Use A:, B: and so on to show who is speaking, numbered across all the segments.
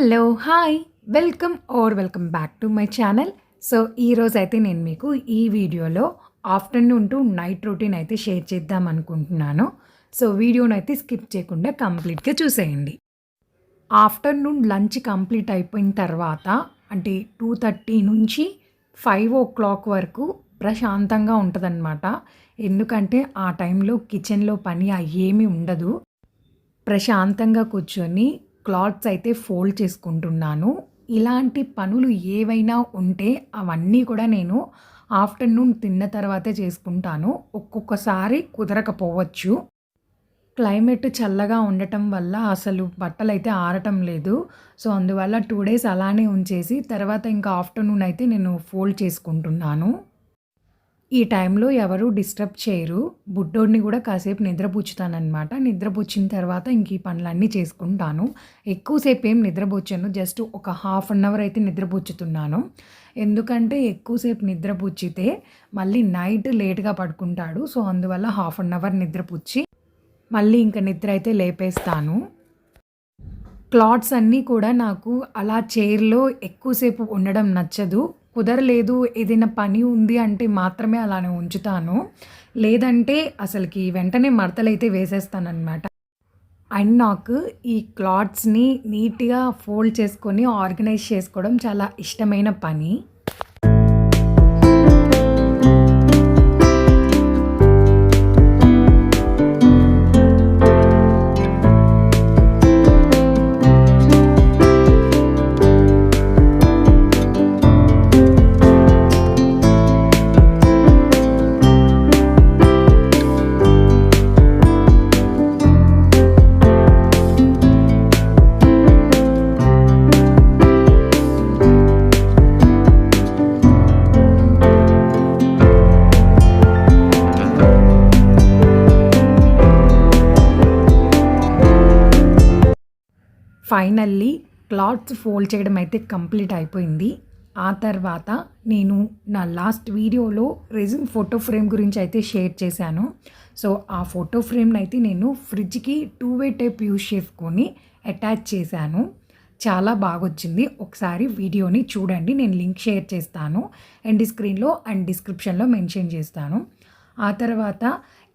A: Hello! Hi! Welcome back to my channel. So, ఈరోజైతే నేను మీకు ఈ వీడియోలో ఆఫ్టర్‌నూన్ టు నైట్ రొటీన్ అయితే షేర్ చేద్దామనుకుంటున్నాను. సో, వీడియోనైతే స్కిప్ చేయకుండా కంప్లీట్‌గా చూసేయండి. ఆఫ్టర్‌నూన్ లంచ్ కంప్లీట్ అయిపోయిన తర్వాత అంటే 2:30 నుంచి 5:00 వరకు ప్రశాంతంగా ఉంటదనమాట. ఎందుకంటే ఆ టైంలో కిచెన్‌లో పని ఏమీ ఉండదు. ప్రశాంతంగా కూర్చొని క్లాత్స్ అయితే ఫోల్డ్ చేసుకుంటున్నాను. ఇలాంటి పనులు ఏవైనా ఉంటే అవన్నీ కూడా నేను ఆఫ్టర్‌నూన్ తిన్న తర్వాతే చేసుకుంటాను. ఒక్కొక్కసారి కుదరకపోవచ్చు. క్లైమేట్ చల్లగా ఉండటం వల్ల అసలు బట్టలైతే ఆరటం లేదు. సో, అందువల్ల 2 డేస్ అలానే ఉంచేసి తర్వాత ఇంకా ఆఫ్టర్‌నూన్ అయితే నేను ఫోల్డ్ చేసుకుంటున్నాను. ఈ టైంలో ఎవరు డిస్టర్బ్ చేయరు. బుడ్డోడిని గూడా కాసేపు నిద్రపుచ్చుతాననమాట. నిద్రపుచ్చిన తర్వాత ఇంక ఈ పనులన్నీ చేసుకుంటాను. ఎక్కువసేపు ఏం నిద్రపుచ్చను. జస్ట్ ఒక హాఫ్ అన్ అవర్ అయితే నిద్రపుచ్చుతున్నాను. ఎందుకంటే ఎక్కువసేపు నిద్రపుచ్చితే మళ్ళీ నైట్ లేట్‌గా పడుకుంటాడు. సో, అందువల్ల హాఫ్ అన్ అవర్ నిద్రపుచ్చి మళ్ళీ ఇంక నిద్ర అయితే లేపేస్తాను. క్లాత్స్ అన్నీ కూడా నాకు అలా చైర్‌లో ఎక్కువసేపు ఉండడం నచ్చదు. కుదరలేదు ఏదైనా పని ఉంది అంటే మాత్రమే అలానే ఉంచుతాను. లేదంటే అసలకి వెంటనే మడతలైతే వేసేస్తాననమాట. అండ్ నాకు ఈ క్లాత్స్‌ని నీట్‌గా ఫోల్డ్ చేసుకొని ఆర్గనైజ్ చేసుకోవడం చాలా ఇష్టమైన పని. ఫైనల్లీ క్లాత్స్ ఫోల్డ్ చేయడం అయితే కంప్లీట్ అయిపోయింది. ఆ తర్వాత నేను నా లాస్ట్ వీడియోలో రెసిన్ ఫోటో ఫ్రేమ్ గురించి అయితే షేర్ చేశాను. సో, ఆ ఫోటో ఫ్రేమ్‌ని అయితే నేను ఫ్రిడ్జ్‌కి 2 వే టేప్ యూజ్ చేసుకొని అటాచ్ చేశాను. చాలా బాగొచ్చింది. ఒకసారి వీడియోని చూడండి. నేను లింక్ షేర్ చేస్తాను. ఎండ్ స్క్రీన్‌లో అండ్ డిస్క్రిప్షన్‌లో మెన్షన్ చేస్తాను. ఆ తర్వాత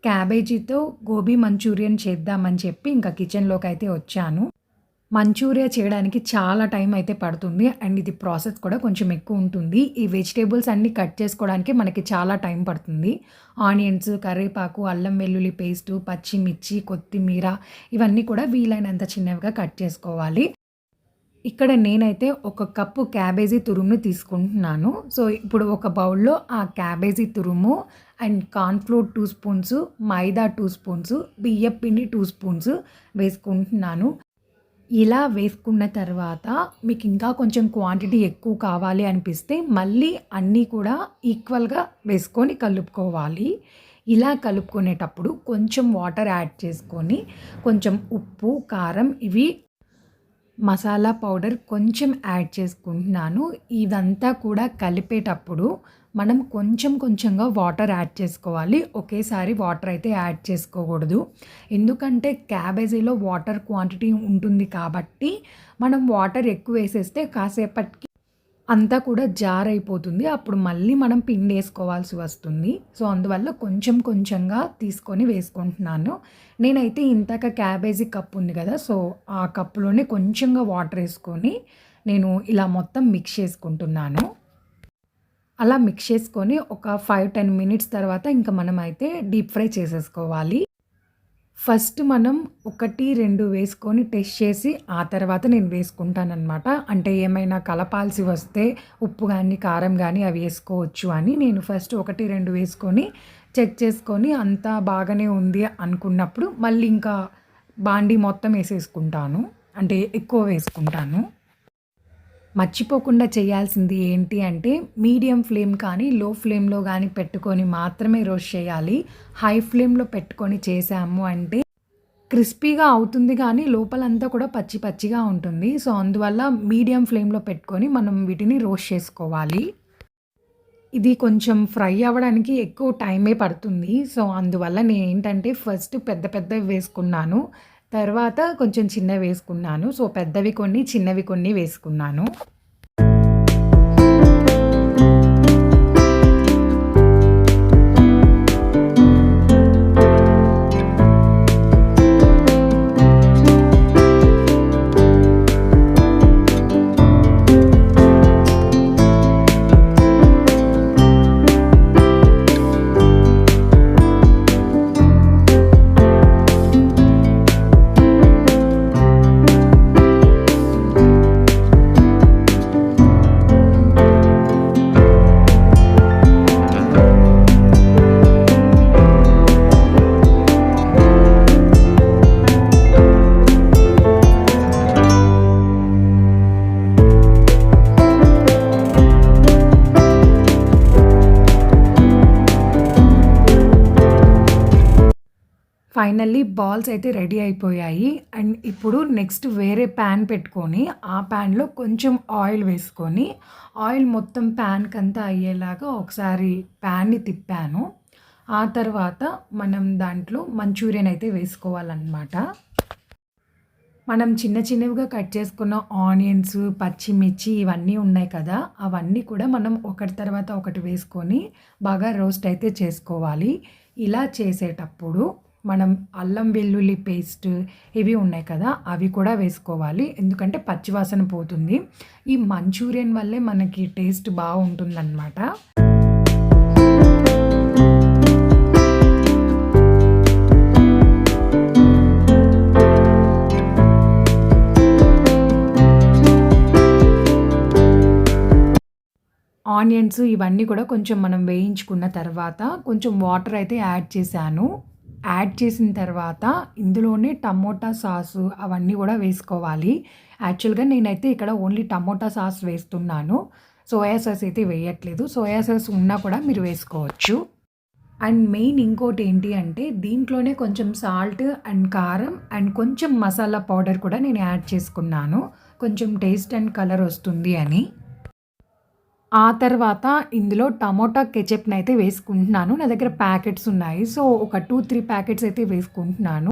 A: క్యాబేజీతో గోబీ మంచూరియన్ చేద్దామని చెప్పి ఇంకా కిచెన్‌లోకైతే వచ్చాను. మంచూరియా చేయడానికి చాలా టైం అయితే పడుతుంది. అండ్ ఇది ప్రాసెస్ కూడా కొంచెం ఎక్కువ ఉంటుంది. ఈ వెజిటబుల్స్ అన్నీ కట్ చేసుకోవడానికి మనకి చాలా టైం పడుతుంది. ఆనియన్స్, కరివేపాకు, అల్లం వెల్లుల్లి పేస్టు, పచ్చిమిర్చి, కొత్తిమీర ఇవన్నీ కూడా వీలైనంత చిన్నవిగా కట్ చేసుకోవాలి. ఇక్కడ నేనైతే ఒక కప్పు క్యాబేజీ తురుముని తీసుకుంటున్నాను. సో, ఇప్పుడు ఒక బౌల్‌లో ఆ క్యాబేజీ తురుము and cornflour 2 spoons, maida 2 spoons, బియ్యపు పిండి 2 స్పూన్స్ వేసుకుంటున్నాను. ఇలా వేసుకున్న తర్వాత మీకు ఇంకా కొంచెం క్వాంటిటీ ఎక్కువ కావాలి అనిపిస్తే మళ్ళీ అన్నీ కూడా ఈక్వల్‌గా వేసుకొని కలుపుకోవాలి. ఇలా కలుపుకునేటప్పుడు కొంచెం వాటర్ యాడ్ చేసుకొని కొంచెం ఉప్పు, కారం ఇవి మసాలా పౌడర్ కొంచెం యాడ్ చేసుకుంటున్నాను. ఇదంతా కూడా కలిపేటప్పుడు మనం కొంచెం కొంచెంగా వాటర్ యాడ్ చేసుకోవాలి. ఒకేసారి వాటర్ అయితే యాడ్ చేసుకోకూడదు. ఎందుకంటే క్యాబేజీలో వాటర్ క్వాంటిటీ ఉంటుంది కాబట్టి మనం వాటర్ ఎక్కువ వేసేస్తే కాసేపటికి అంతా కూడా జారైపోతుంది. అప్పుడు మళ్ళీ మనం పిండేసుకోవాల్సి వస్తుంది. సో, అందువల్ల కొంచెం కొంచెంగా తీసుకొని వేసుకుంటున్నాను. నేనైతే ఇందాక క్యాబేజీ కప్ ఉంది కదా! సో, ఆ కప్పులోనే కొంచెంగా వాటర్ ఏసుకొని నేను ఇలా మొత్తం మిక్స్ చేసుకుంటున్నాను. అలా మిక్స్ చేసుకొని ఒక 5, 10 మినిట్స్ తర్వాత ఇంక మనమైతే డీప్ ఫ్రై చేసేసుకోవాలి. ఫస్ట్ మనం 1, 2 వేసుకొని టెస్ట్ చేసి ఆ తర్వాత నేను వేసుకుంటాననమాట. అంటే ఏమైనా కలపాల్సి వస్తే ఉప్పు గానీ, కారం గానీ అవి వేసుకోవచ్చు అని నేను ఫస్ట్ 1, 2 వేసుకొని చెక్ చేసుకొని అంతా బాగానే ఉంది అనుకున్నప్పుడు మళ్ళీ ఇంకా బాండీ మొత్తం ఏసేసుకుంటాను. అంటే ఎక్కువ వేసుకుంటాను. మర్చిపోకుండా చేయాల్సింది ఏంటి అంటే మీడియం ఫ్లేమ్ కానీ, లో ఫ్లేమ్‌లో గానీ పెట్టుకొని మాత్రమే రోస్ట్ చేయాలి. హై ఫ్లేమ్‌లో పెట్టుకొని చేశాము అంటే క్రిస్పీగా అవుతుంది కానీ లోపలంతా కూడా పచ్చి పచ్చిగా ఉంటుంది. సో, అందువల్ల మీడియం ఫ్లేమ్‌లో పెట్టుకొని మనం వీటిని రోస్ట్ చేసుకోవాలి. ఇది కొంచెం ఫ్రై అవ్వడానికి ఎక్కువ టైమే పడుతుంది. సో, అందువల్ల నేనేంటంటే ఫస్ట్ పెద్ద పెద్దవి వేసుకున్నాను. తర్వాత కొంచెం చిన్నవి వేసుకున్నాను. సో, పెద్దవి కొన్ని, చిన్నవి కొన్ని వేసుకున్నాను. ఫైనల్లీ బాల్స్ అయితే రెడీ అయిపోయాయి. అండ్ ఇప్పుడు నెక్స్ట్ వేరే ప్యాన్ పెట్టుకొని, ఆ ప్యాన్‌లో కొంచెం ఆయిల్ వేసుకొని, ఆయిల్ మొత్తం ప్యాన్‌కంతా అయ్యేలాగా ఒకసారి ప్యాన్‌ని తిప్పాను. ఆ తర్వాత మనం దాంట్లో మంచూరియన్ అయితే వేసుకోవాలనమాట. మనం చిన్న చిన్నవిగా కట్ చేసుకున్న ఆనియన్స్, పచ్చిమిర్చి ఇవన్నీ ఉన్నాయి కదా! అవన్నీ కూడా మనం ఒకటి తర్వాత ఒకటి వేసుకొని బాగా రోస్ట్ అయితే చేసుకోవాలి. ఇలా చేసేటప్పుడు మనం అల్లం వెల్లుల్లి పేస్ట్ ఇవి ఉన్నాయి కదా! అవి కూడా వేసుకోవాలి. ఎందుకంటే పచ్చివాసన పోతుంది. ఈ మంచూరియన్ వల్లే మనకి టేస్ట్ బావుంటుందనమాట. ఆనియన్స్ ఇవన్నీ కూడా కొంచెం మనం వేయించుకున్న తర్వాత కొంచెం వాటర్ అయితే యాడ్ చేశాను. యాడ్ చేసిన తర్వాత ఇందులోనే టమోటా సాసు అవన్నీ కూడా వేసుకోవాలి. యాక్చువల్‌గా నేనైతే ఇక్కడ ఓన్లీ టమోటా సాస్ వేస్తున్నాను. సోయా సాస్ అయితే వేయట్లేదు. సోయా సాస్ ఉన్నా కూడా మీరు వేసుకోవచ్చు. అండ్ మెయిన్ ఇంకోటి ఏంటి అంటే దీంట్లోనే కొంచెం సాల్ట్ అండ్ కారం అండ్ కొంచెం మసాలా పౌడర్ కూడా నేను యాడ్ చేసుకున్నాను. కొంచెం టేస్ట్ అండ్ కలర్ వస్తుంది అని. ఆ తర్వాత ఇందులో టమోటా కెచప్‌నయితే వేసుకుంటున్నాను. నా దగ్గర ప్యాకెట్స్ ఉన్నాయి. సో, ఒక 2, 3 ప్యాకెట్స్ అయితే వేసుకుంటున్నాను.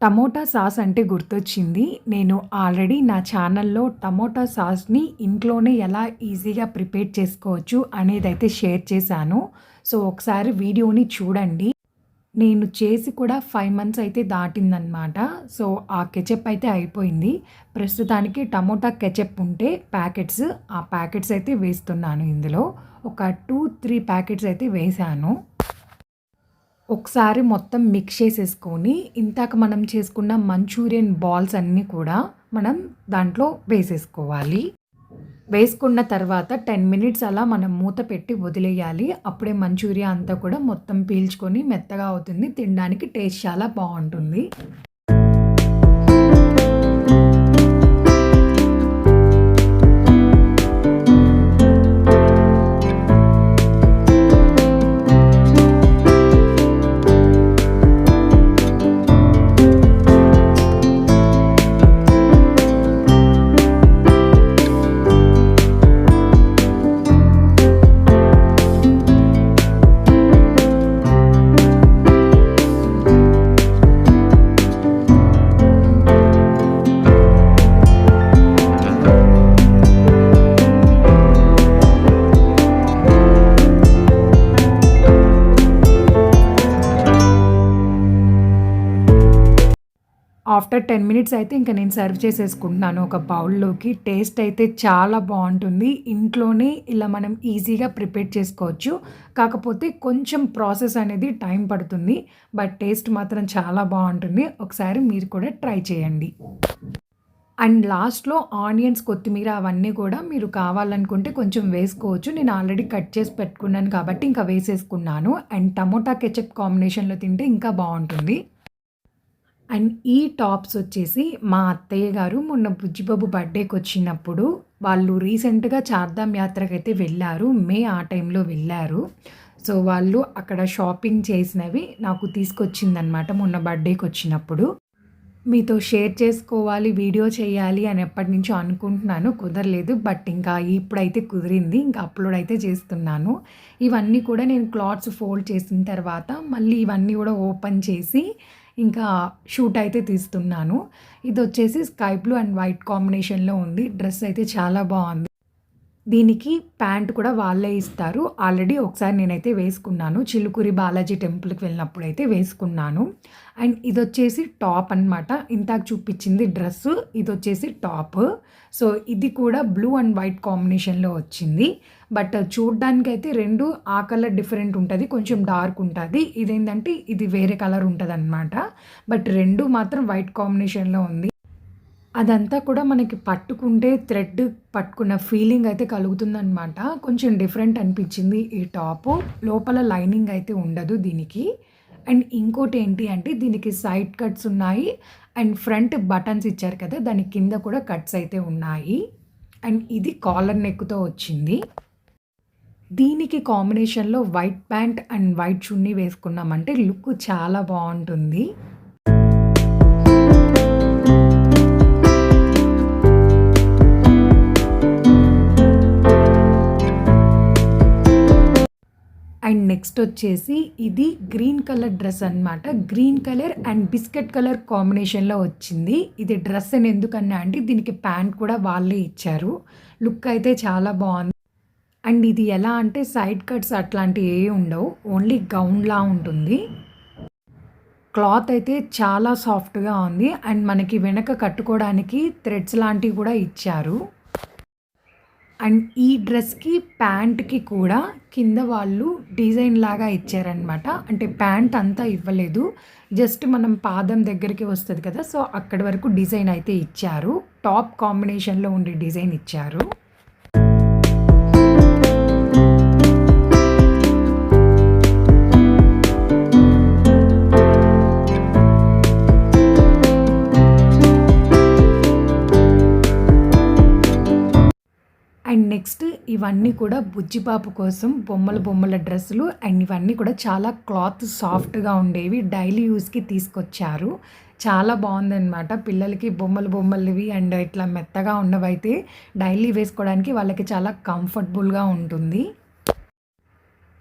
A: టమోటా సాస్ అంటే గుర్తొచ్చింది. నేను ఆల్రెడీ నా ఛానల్‌లో టమోటా సాస్‌ని ఇంట్లోనే ఎలా ఈజీగా ప్రిపేర్ చేసుకోవచ్చు అనేదైతే షేర్ చేశాను. సో, ఒకసారి వీడియోని చూడండి. నేను చేసి కూడా 5 మంత్స్ అయితే దాటిందనమాట. సో, ఆ కెచప్ అయితే అయిపోయింది. ప్రస్తుతానికి టమోటా కెచప్ ఉంటే ప్యాకెట్స్, ఆ ప్యాకెట్స్ అయితే వేస్తున్నాను ఇందులో. ఒక 2, 3 ప్యాకెట్స్ అయితే వేశాను. ఒకసారి మొత్తం మిక్స్ చేసేసుకొని, ఇందాక మనం చేసుకున్న మంచూరియన్ బాల్స్ అన్నీ కూడా మనం దాంట్లో వేసేసుకోవాలి. వేసుకున్న తర్వాత 10 మినిట్స్ అలా మనం మూత పెట్టి వదిలేయాలి. అప్పుడే మంచూరియా అంతా కూడా మొత్తం పీల్చుకొని మెత్తగా అవుతుంది. తినడానికి టేస్ట్ చాలా బావుంటుంది. ఆఫ్టర్ 10 మినిట్స్ అయితే ఇంక నేను సర్వ్ చేసేసుకుంటున్నాను ఒక బౌల్‌లోకి. టేస్ట్ అయితే చాలా బావుంటుంది. ఇంట్లోనే ఇలా మనం ఈజీగా ప్రిపేర్ చేసుకోవచ్చు. కాకపోతే కొంచెం ప్రాసెస్ అనేది టైం పడుతుంది. బట్ టేస్ట్ మాత్రం చాలా బావుంటుంది. ఒకసారి మీరు కూడా ట్రై చేయండి. అండ్ లాస్ట్‌లో ఆనియన్స్, కొత్తిమీర అవన్నీ కూడా మీరు కావాలనుకుంటే కొంచెం వేసుకోవచ్చు. నేను ఆల్రెడీ కట్ చేసి పెట్టుకున్నాను కాబట్టి ఇంకా వేసేసుకున్నాను. అండ్ టమోటా కెచప్ కాంబినేషన్‌లో తింటే ఇంకా బావుంటుంది. అండ్ ఈ టాప్స్ వచ్చేసి మా అత్తయ్య గారు మొన్న బుజ్జిబాబు బర్త్‌డేకొచ్చినప్పుడు వాళ్ళు రీసెంట్‌గా చార్ధామ్ యాత్రకైతే వెళ్ళారు. మే ఆ టైంలో వెళ్ళారు. సో, వాళ్ళు అక్కడ షాపింగ్ చేసినవి నాకు తీసుకొచ్చిందనమాట మొన్న బర్త్‌డేకొచ్చినప్పుడు. మీతో షేర్ చేసుకోవాలి, వీడియో చేయాలి అని ఎప్పటినుంచో అనుకుంటున్నాను. కుదరలేదు. బట్ ఇంకా ఇప్పుడైతే కుదిరింది. ఇంకా అప్‌లోడ్ అయితే చేస్తున్నాను. ఇవన్నీ కూడా నేను క్లాత్స్ ఫోల్డ్ చేసిన తర్వాత మళ్ళీ ఇవన్నీ కూడా ఓపెన్ చేసి ఇంకా షూట్ అయితే తీస్తున్నాను. ఇది వచ్చేసి స్కై బ్లూ అండ్ వైట్ కాంబినేషన్‌లో ఉంది. డ్రెస్ అయితే చాలా బాగుంది. దీనికి ప్యాంట్ కూడా వాళ్ళే ఇస్తారు. ఆల్రెడీ ఒకసారి నేనైతే వేసుకున్నాను. చిలుకూరి బాలాజీ టెంపుల్‌కి వెళ్ళినప్పుడైతే వేసుకున్నాను. అండ్ ఇదొచ్చేసి టాప్ అనమాట. ఇందాక చూపించింది డ్రెస్సు. ఇదొచ్చేసి టాప్. సో, ఇది కూడా బ్లూ అండ్ వైట్ కాంబినేషన్‌లో వచ్చింది. బట్ చూడ్డానికైతే 2 ఆ కలర్ డిఫరెంట్ ఉంటది. కొంచెం డార్క్ ఉంటది. ఇదేంటంటే ఇది వేరే కలర్ ఉంటదనమాట. బట్ 2 మాత్రం వైట్ కాంబినేషన్‌లో ఉంది. అదంతా కూడా మనకి పట్టుకుంటే థ్రెడ్ పట్టుకున్న ఫీలింగ్ అయితే కలుగుతుందనమాట. కొంచెం డిఫరెంట్ అనిపించింది ఈ టాపు. లోపల లైనింగ్ అయితే ఉండదు దీనికి. అండ్ ఇంకోటేంటి అంటే దీనికి సైడ్ కట్స్ ఉన్నాయి. అండ్ ఫ్రంట్ బటన్స్ ఇచ్చారు కదా! దాని కింద కూడా కట్స్ అయితే ఉన్నాయి. అండ్ ఇది కాలర్ నెక్‌తో వచ్చింది. దీనికి కాంబినేషన్‌లో white pant and white chunni వేసుకున్నామంటే లుక్ చాలా బావుంటుంది. అండ్ నెక్స్ట్ వచ్చేసి ఇది గ్రీన్ కలర్ డ్రెస్ అనమాట. Green colour and biscuit colour కాంబినేషన్‌లో వచ్చింది. ఇది డ్రెస్ అని ఎందుకన్నా అంటే దీనికి ప్యాంట్ కూడా వాళ్ళే ఇచ్చారు. లుక్ అయితే చాలా బావుంది. అండ్ ఇది ఎలా అంటే సైడ్ కట్స్ అట్లాంటివి ఏవి ఉండవు. ఓన్లీ గౌన్‌లా ఉంటుంది. క్లాత్ అయితే చాలా సాఫ్ట్‌గా ఉంది. అండ్ మనకి వెనక కట్టుకోవడానికి థ్రెడ్స్ లాంటివి కూడా ఇచ్చారు. అండ్ ఈ డ్రెస్‌కి ప్యాంట్‌కి కూడా కింద వాళ్ళు డిజైన్ లాగా ఇచ్చారనమాట. అంటే ప్యాంట్ అంతా ఇవ్వలేదు. జస్ట్ మనం పాదం దగ్గరికి వస్తది కదా! సో, అక్కడి వరకు డిజైన్ అయితే ఇచ్చారు. టాప్ కాంబినేషన్‌లో ఉండే డిజైన్ ఇచ్చారు. అండ్ నెక్స్ట్ ఇవన్నీ కూడా బుజ్జి పాప కోసం బొమ్మల డ్రెస్సులు. అండ్ ఇవన్నీ కూడా చాలా క్లాత్ సాఫ్ట్‌గా ఉండేవి. డైలీ యూజ్‌కి తీసుకొచ్చారు. చాలా బావుందనమాట. పిల్లలకి బొమ్మలవి అండ్ ఇట్లా మెత్తగా ఉన్నవైతే డైలీ వేసుకోవడానికి వాళ్ళకి చాలా కంఫర్టబుల్‌గా ఉంటుంది.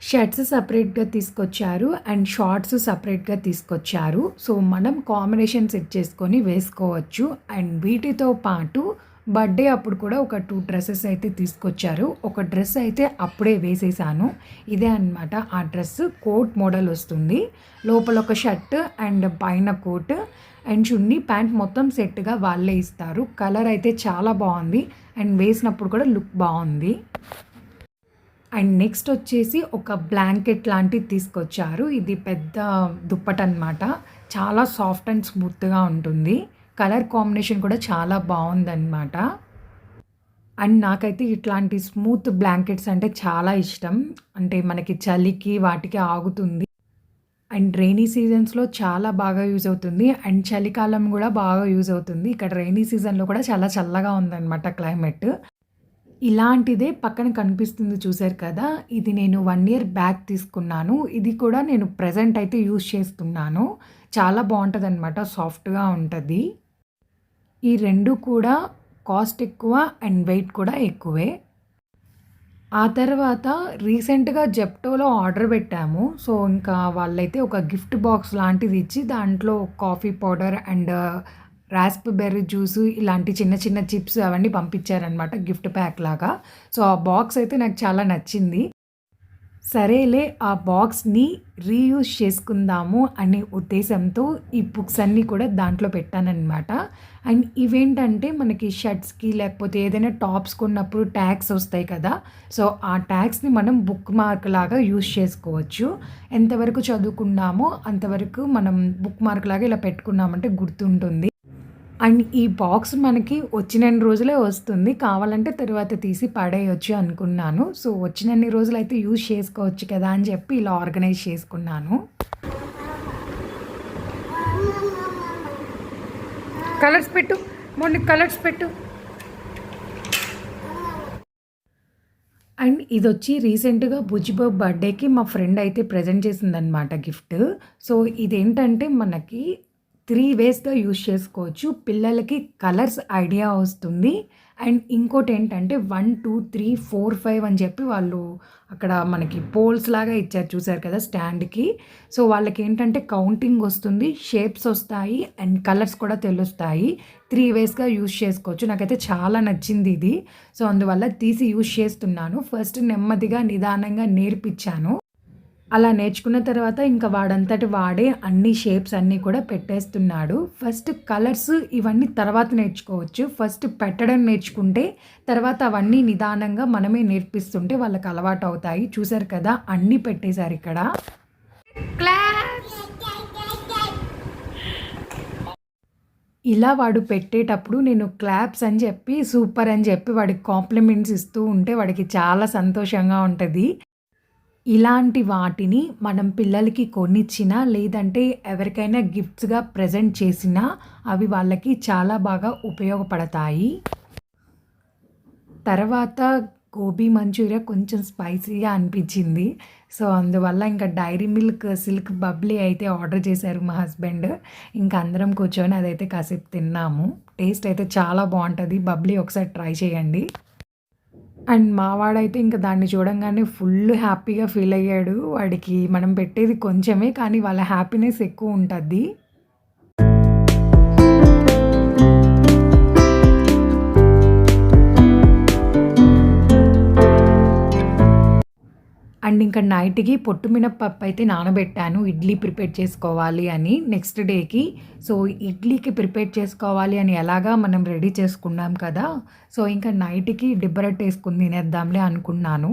A: షర్ట్స్ సెపరేట్‌గా తీసుకొచ్చారు. అండ్ షార్ట్స్ సెపరేట్‌గా తీసుకొచ్చారు. సో, మనం కాంబినేషన్ సెట్ చేసుకొని వేసుకోవచ్చు. అండ్ వీటితో పాటు బర్త్‌డే అప్పుడు కూడా ఒక 2 డ్రెసెస్ అయితే తీసుకొచ్చారు. ఒక డ్రెస్ అయితే అప్పుడే వేసేసాను. ఇదే అనమాట ఆ డ్రెస్. కోట్ మోడల్ వస్తుంది. లోపల ఒక షర్ట్ అండ్ పైన కోట్ అండ్ చున్నీ, ప్యాంట్ మొత్తం సెట్‌గా వాళ్ళే ఇస్తారు. కలర్ అయితే చాలా బావుంది. అండ్ వేసినప్పుడు కూడా లుక్ బావుంది. అండ్ నెక్స్ట్ వచ్చేసి ఒక బ్లాంకెట్ లాంటిది తీసుకొచ్చారు. ఇది పెద్ద దుప్పటనమాట. చాలా సాఫ్ట్ అండ్ స్మూత్‌గా ఉంటుంది. కలర్ కాంబినేషన్ కూడా చాలా బావుందనమాట. అండ్ నాకైతే ఇట్లాంటి స్మూత్ బ్లాంకెట్స్ అంటే చాలా ఇష్టం. అంటే మనకి చలికి వాటికి ఆగుతుంది. అండ్ రెయినీ సీజన్స్‌లో చాలా బాగా యూజ్ అవుతుంది. అండ్ చలికాలం గూడా బాగా యూజ్ అవుతుంది. ఇక్కడ రెయినీ సీజన్‌లో కూడా చాలా చల్లగా ఉందనమాట క్లైమేట్. ఇలాంటిదే పక్కన కనిపిస్తుంది చూసారు కదా! ఇది నేను 1 ఇయర్ బ్యాక్ తీసుకున్నాను. ఇది కూడా నేను ప్రెజెంట్ అయితే యూజ్ చేస్తున్నాను. చాలా బావుంటదనమాట. సాఫ్ట్‌గా ఉంటది. ఈ 2 కూడా కాస్ట్ ఎక్కువ అండ్ వెయిట్ కూడా ఎక్కువే. ఆ తర్వాత రీసెంట్‌గా జెప్టోలో ఆర్డర్ పెట్టాము. సో, ఇంకా వాళ్ళైతే ఒక గిఫ్ట్ బాక్స్ లాంటిది ఇచ్చి దాంట్లో coffee powder and raspberry juice ఇలాంటి చిన్న చిన్న చిప్స్ అవన్నీ పంపించారనమాట గిఫ్ట్ ప్యాక్ లాగా. సో, ఆ బాక్స్ అయితే నాకు చాలా నచ్చింది. సరేలే ఆ బాక్స్‌ని రీయూజ్ చేసుకుందాము అనే ఉద్దేశంతో ఈ బుక్స్ అన్నీ కూడా దాంట్లో పెట్టాననమాట. అండ్ ఇవేంటంటే మనకి షర్ట్స్‌కి లేకపోతే ఏదైనా టాప్స్ కొన్నప్పుడు ట్యాగ్స్ వస్తాయి కదా! సో, ఆ ట్యాగ్స్‌ని మనం బుక్ మార్క్ లాగా యూజ్ చేసుకోవచ్చు. ఎంతవరకు చదువుకున్నామో అంతవరకు మనం బుక్ మార్క్ లాగా ఇలా పెట్టుకున్నామంటే గుర్తుంటుంది. అండ్ ఈ బాక్స్ మనకి వచ్చినన్ని రోజులే వస్తుంది. కావాలంటే తర్వాత తీసి పడేయొచ్చు అనుకున్నాను. సో, వచ్చినన్ని రోజులైతే యూజ్ చేసుకోవచ్చు కదా అని చెప్పి ఇలా ఆర్గనైజ్ చేసుకున్నాను. కలర్స్ పెట్టు. మౌనిక కలర్స్ పెట్టు. అండ్ ఇదొచ్చి రీసెంట్‌గా బుజ్జిబాబు బర్త్‌డేకి మా ఫ్రెండ్ అయితే ప్రెజెంట్ చేసిందనమాట గిఫ్ట్. సో, ఇదేంటంటే మనకి 3 వేస్‌గా యూజ్ చేసుకోవచ్చు. పిల్లలకి కలర్స్ ఐడియా వస్తుంది. అండ్ ఇంకోటేంటంటే 1, 2, 3, 4, 5 అని చెప్పి వాళ్ళు అక్కడ మనకి పోల్స్ లాగా ఇచ్చారు చూసారు కదా స్టాండ్‌కి. సో, వాళ్ళకేంటంటే కౌంటింగ్ వస్తుంది, షేప్స్ వస్తాయి అండ్ కలర్స్ కూడా తెలుస్తాయి. 3 వేస్‌గా యూజ్ చేసుకోవచ్చు. నాకైతే చాలా నచ్చింది ఇది. సో, అందువల్ల తీసి యూజ్ చేస్తున్నాను. ఫస్ట్ నెమ్మదిగా నిదానంగా నేర్పించాను. అలా నేర్చుకున్న తర్వాత ఇంకా వాడంతట వాడే అన్ని షేప్స్ అన్నీ కూడా పెట్టేస్తున్నాడు. ఫస్ట్ కలర్స్ ఇవన్నీ తర్వాత నేర్చుకోవచ్చు. ఫస్ట్ పెట్టడం నేర్చుకుంటే తర్వాత అవన్నీ నిదానంగా మనమే నేర్పిస్తుంటే వాళ్ళకి అలవాటవుతాయి. చూసారు కదా! అన్నీ పెట్టేశారిక్కడ. క్లాప్స్. ఇలా వాడు పెట్టేటప్పుడు నేను క్లాప్స్ అని చెప్పి, సూపర్ అని చెప్పి వాడికి కాంప్లిమెంట్స్ ఇస్తూ ఉంటే వాడికి చాలా సంతోషంగా ఉంటది. ఇలాంటి వాటిని మనం పిల్లలకి కొనిచ్చినా, లేదంటే ఎవరికైనా గిఫ్ట్స్‌గా ప్రెజెంట్ చేసినా అవి వాళ్ళకి చాలా బాగా ఉపయోగపడతాయి. తర్వాత గోబీ మంచూరియా కొంచెం స్పైసీగా అనిపించింది. సో, అందువల్ల ఇంకా డైరీ మిల్క్ సిల్క్ బబ్లీ అయితే ఆర్డర్ చేశారు మా హస్బెండ్. ఇంకా అందరం కూర్చొని అదైతే కాసేపు తిన్నాము. టేస్ట్ అయితే చాలా బావుంటది. బబ్లీ ఒకసారి ట్రై చేయండి. అండ్ మా వాడైతే ఇంక దాన్ని చూడంగానే ఫుల్ హ్యాపీగా ఫీల్ అయ్యాడు. వాడికి మనం పెట్టేది కొంచెమే కానీ వాళ్ళ హ్యాపీనెస్ ఎక్కువుంటది. అండ్ ఇంకా నైట్‌కి పొట్టు మినపప్పు అయితే నానబెట్టాను. ఇడ్లీ ప్రిపేర్ చేసుకోవాలి అని నెక్స్ట్ డేకి. సో, ఇడ్లీకి ప్రిపేర్ చేసుకోవాలి అని ఎలాగా మనం రెడీ చేసుకున్నాం కదా! సో, ఇంకా నైట్‌కి డిబ్బరట్టేసుకొని తినేద్దాంలే అనుకున్నాను.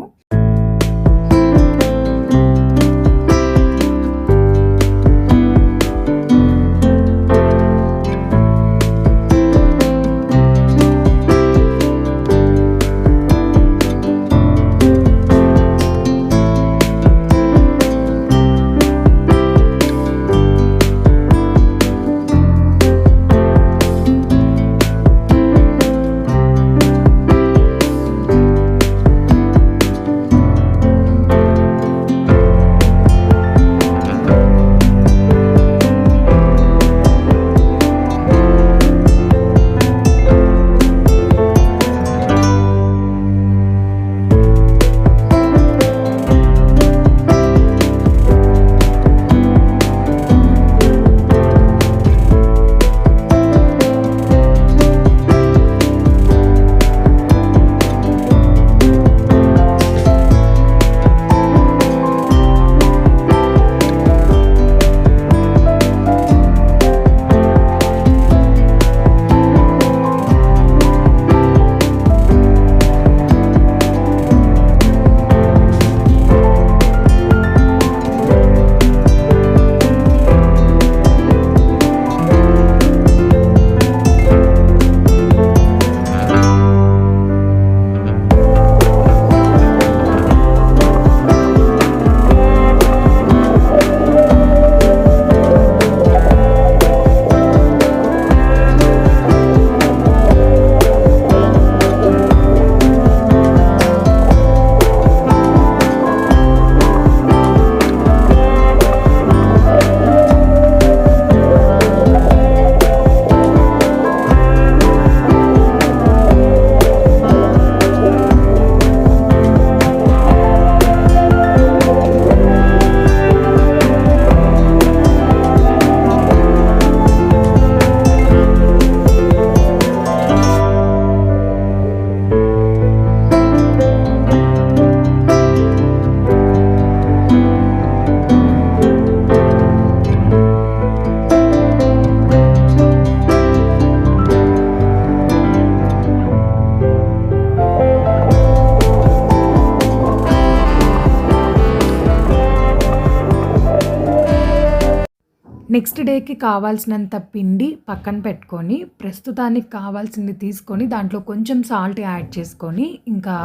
A: నెక్స్ట్ డేకి కావాల్సినంత పిండి పక్కన పెట్టుకొని, ప్రస్తుతానికి కావాల్సింది తీసుకొని, దాంట్లో కొంచెం సాల్ట్ యాడ్ చేసుకొని, ఇంకా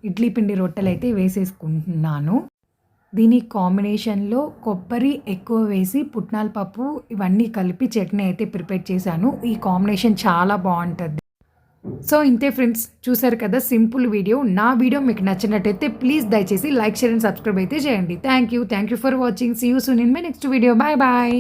A: ఇడ్లీ పిండి రొట్టెలైతే వేసేసుకుంటున్నాను. దీని కాంబినేషన్‌లో కొబ్బరి ఎక్కువ వేసి, పుట్నాల పప్పు ఇవన్నీ కలిపి చట్నీ అయితే ప్రిపేర్ చేశాను. ఈ కాంబినేషన్ చాలా బావుంటది. సో, ఇంతే ఫ్రెండ్స్. చూసారు కదా సింపుల్ వీడియో. నా వీడియో మీకు నచ్చినట్టయితే ప్లీజ్ దయచేసి లైక్, షేర్ అండ్ సబ్స్క్రైబ్ అయితే చేయండి. Thank you for watching. See you soon in my next video. Bye bye.